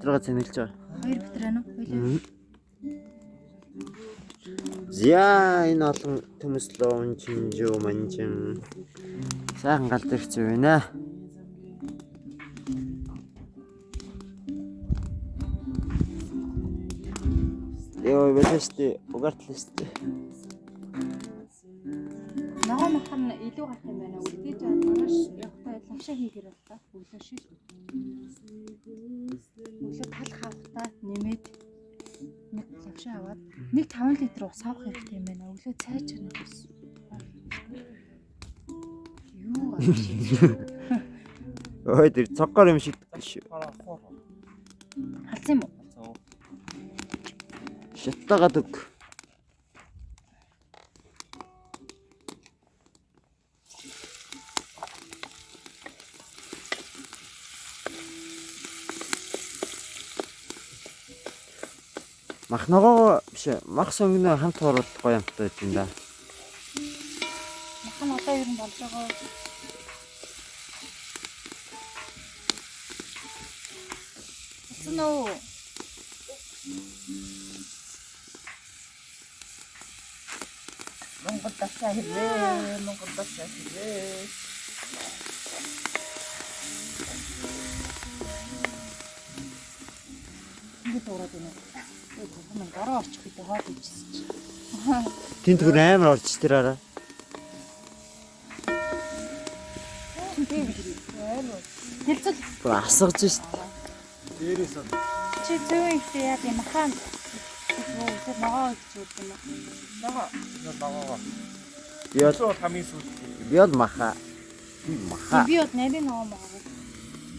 дотроо цэнгэлж байгаа. Хоёр битэр байна уу? Зя энэ олон төмслөө чинжүү манжин. Сайхан галд ирсэн байна. Яа, вэтэсти, угартлээсти. Ногоо махан илүү гарах юм байна. Үлдээж маргааш явахтай лавшаа хийгэр бол та өглөө шил. Өглөө тал хавтаа нэмээд нэг лавшаа аваад 1.5 литр ус авах хэрэгтэй юм байна. Өглөө цай чана гэсэн. Юу аа. Ой, тэр цоггоор юм шиг шүү. Харсан юм уу? Шаттагаад өг. Махногоо биш мах сонгоно хамт оруулах гоё юмтай байт юм да. Махан одоо ер нь болж байгаа. Эцнөө Монгол дасаа хэрвээ Монгол дасаа хэрвээ ингэ дуурайд байна. Мэн гараа орчих гэдэг хаад ичсэн чи. Тэнт бүр амар орж тэраараа. Хэлцэл Бүр асгаж шít. Дээрээс нь чи зөв ихтэй яа би махан тэр ногоо гэж юм аа. ногоо. Яа, Суу хамгийн сүүл. яа маха. Маха. Би бод нарийн ногоо маа.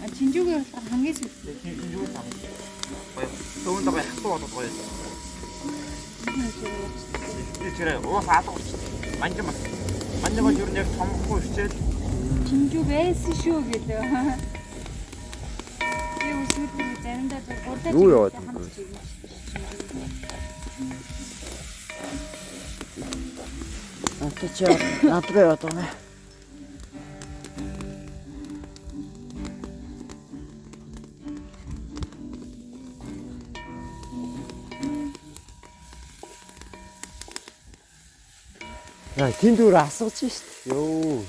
А чинжүүгээ болохоор хамгийн сүүлд. Юу таа. Төвөнд байгаа хатуу болоод гоё. Тэр уус аадах. Манжмаа. Манжмаа юу нэг томхгүй хичээл. Чинжүү байсан шүү гэлээ. Би үсвэр заримдаа гурдаа Юу яваад юм бэ? Атача натрэ отоне. Яа, тэнд өөр асууж шít. Йоо.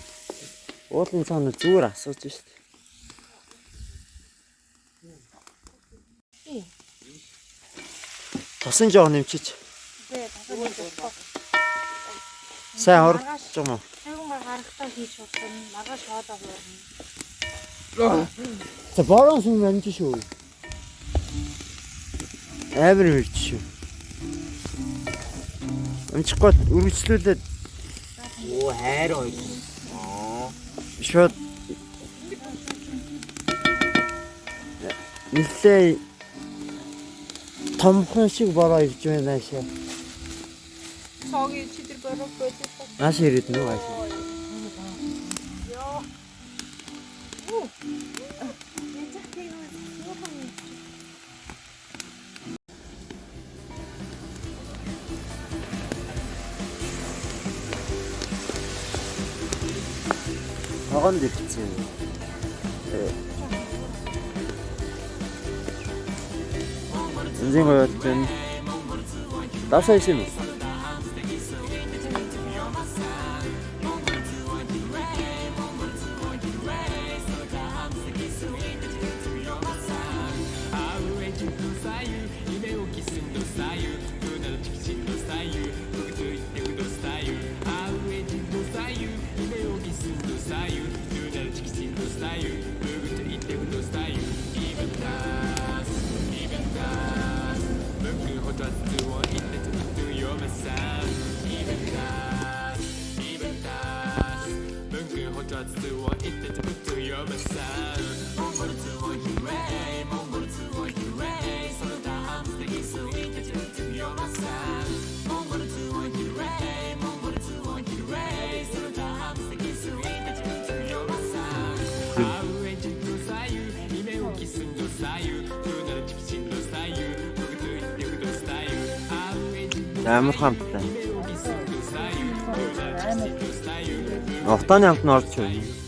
Уулын цаанаар зүгээр асууж шít. Тосон жоох нэмчиж. Сайн орж юм уу? Айгунгаар гарахтаа хийж болсон. Маргааш хоолоо хуурна. За борон сүм амж шүү. Амар хэрч шүү. Амжихгүй үргэлжлүүлээд Оо хайр хоёр. шууд нэлээ томхон шиг бороо ирж байна шээ. Цогийн чидэр бороо байдаг. Нааш ирээд нөө ааш. Йоо. Ногоон дэвчсэн. Энзэн гоёд тэн. Дасаа ишин. Амар хамттай. Овтооны хамт нь орж байна.